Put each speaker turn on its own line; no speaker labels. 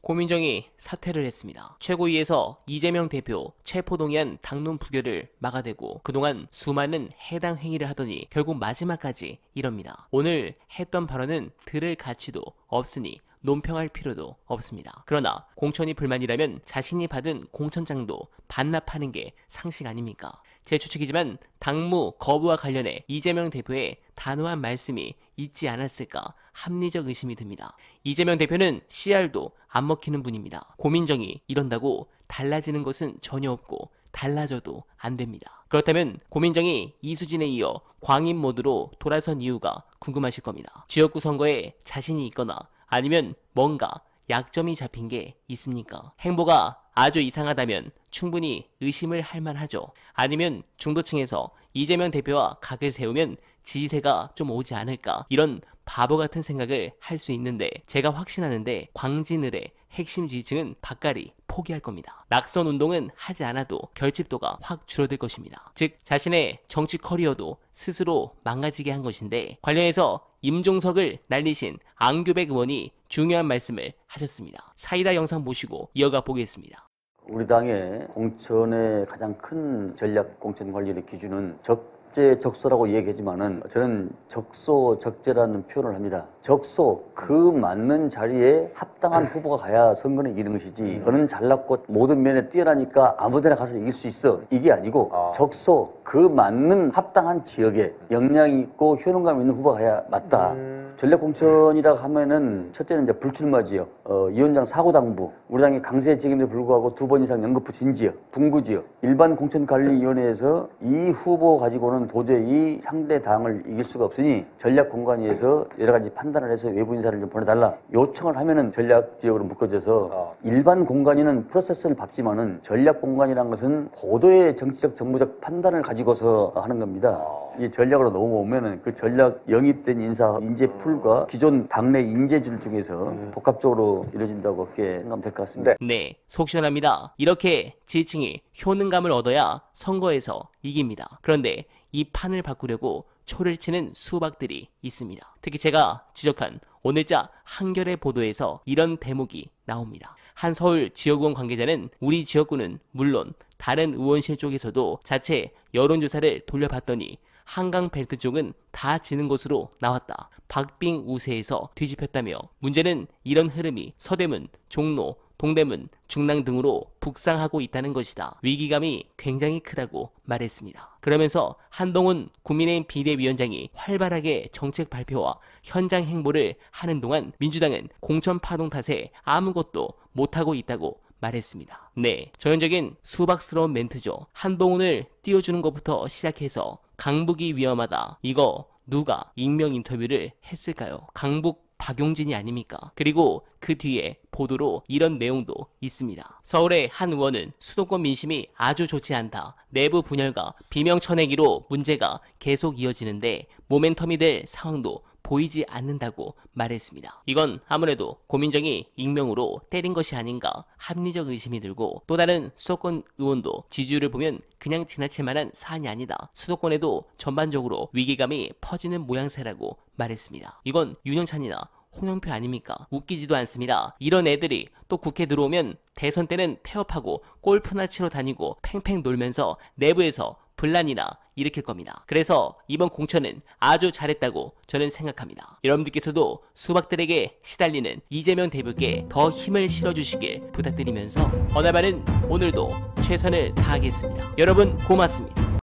고민정이 사퇴를 했습니다. 최고위에서 이재명 대표 체포동의안 당론 부결을 막아대고 그동안 수많은 해당 행위를 하더니 결국 마지막까지 이럽니다. 오늘 했던 발언은 들을 가치도 없으니 논평할 필요도 없습니다. 그러나 공천이 불만이라면 자신이 받은 공천장도 반납하는 게 상식 아닙니까? 제 추측이지만 당무 거부와 관련해 이재명 대표의 단호한 말씀이 있지 않았을까 합리적 의심이 듭니다. 이재명 대표는 CR도 안 먹히는 분입니다. 고민정이 이런다고 달라지는 것은 전혀 없고 달라져도 안 됩니다. 그렇다면 고민정이 이수진에 이어 광인 모드로 돌아선 이유가 궁금하실 겁니다. 지역구 선거에 자신이 있거나 아니면 뭔가 약점이 잡힌 게 있습니까? 행보가 아주 이상하다면 충분히 의심을 할 만하죠. 아니면 중도층에서 이재명 대표와 각을 세우면 지지세가 좀 오지 않을까, 이런 바보 같은 생각을 할 수 있는데 제가 확신하는데 광진을의 핵심 지지층은 바까리 포기할 겁니다. 낙선 운동은 하지 않아도 결집도가 확 줄어들 것입니다. 즉 자신의 정치 커리어도 스스로 망가지게 한 것인데, 관련해서 임종석을 날리신 앙규백 의원이 중요한 말씀을 하셨습니다. 사이다 영상 보시고 이어가 보겠습니다.
우리 당의 공천의 가장 큰 전략 공천 관리의 기준은 적재적소라고 얘기하지만은 저는 적소적재라는 표현을 합니다. 적소, 그 맞는 자리에 합당한 후보가 가야 선거는 이기는 것이지, 너는 잘났고 모든 면에 뛰어나니까 아무데나 가서 이길 수 있어, 이게 아니고 적소, 그 맞는 합당한 지역에 역량 있고 효능감 있는 후보가 가야 맞다. 전략 공천이라고 하면은 첫째는 이제 불출마지역, 위원장 사고당부, 우리 당의 강세 책임에 불구하고 2번 이상 연거푸 진지역, 분구지역, 일반 공천관리위원회에서 이 후보 가지고는 도저히 상대 당을 이길 수가 없으니 전략 공관위에서 여러 가지 판단을 해서 외부 인사를 좀 보내달라 요청을 하면은 전략 지역으로 묶어져서, 일반 공관위는 프로세스를 밟지만은 전략 공관이라는 것은 고도의 정치적 정무적 판단을 가지고서 하는 겁니다. 이 전략으로 넘어오면은 그 전략 영입된 인재 풀과 기존 당내 인재줄 중에서 복합적으로 이루어진다고 그렇게 생각하면 될 것 같습니다.
네, 속 시원합니다. 이렇게 지지층이 효능감을 얻어야 선거에서 이깁니다. 그런데 이 판을 바꾸려고 초를 치는 수박들이 있습니다. 특히 제가 지적한 오늘자 한겨레 보도에서 이런 대목이 나옵니다. 한 서울 지역의원 관계자는 우리 지역구는 물론 다른 의원실 쪽에서도 자체 여론조사를 돌려봤더니 한강 벨트 쪽은 다 지는 것으로 나왔다. 박빙 우세에서 뒤집혔다며, 문제는 이런 흐름이 서대문, 종로, 동대문, 중랑 등으로 북상하고 있다는 것이다. 위기감이 굉장히 크다고 말했습니다. 그러면서 한동훈 국민의힘 비대위원장이 활발하게 정책 발표와 현장 행보를 하는 동안 민주당은 공천 파동 탓에 아무것도 못하고 있다고 말했습니다. 네, 전형적인 수박스러운 멘트죠. 한동훈을 띄워주는 것부터 시작해서 강북이 위험하다, 이거 누가 익명 인터뷰를 했을까요? 강북 박용진이 아닙니까? 그리고 그 뒤에 보도로 이런 내용도 있습니다. 서울의 한 의원은 수도권 민심이 아주 좋지 않다, 내부 분열과 비명 쳐내기로 문제가 계속 이어지는데 모멘텀이 될 상황도 보이지 않는다고 말했습니다. 이건 아무래도 고민정이 익명으로 때린 것이 아닌가 합리적 의심이 들고, 또 다른 수도권 의원도 지지율을 보면 그냥 지나칠 만한 사안이 아니다, 수도권에도 전반적으로 위기감이 퍼지는 모양새라고 말했습니다. 이건 윤영찬이나 홍영표 아닙니까? 웃기지도 않습니다. 이런 애들이 또 국회 들어오면 대선 때는 태업하고 골프나 치러 다니고 팽팽 놀면서 내부에서 분란이나 일으킬 겁니다. 그래서 이번 공천은 아주 잘했다고 저는 생각합니다. 여러분들께서도 수박들에게 시달리는 이재명 대표께 더 힘을 실어주시길 부탁드리면서 어나바는 오늘도 최선을 다하겠습니다. 여러분 고맙습니다.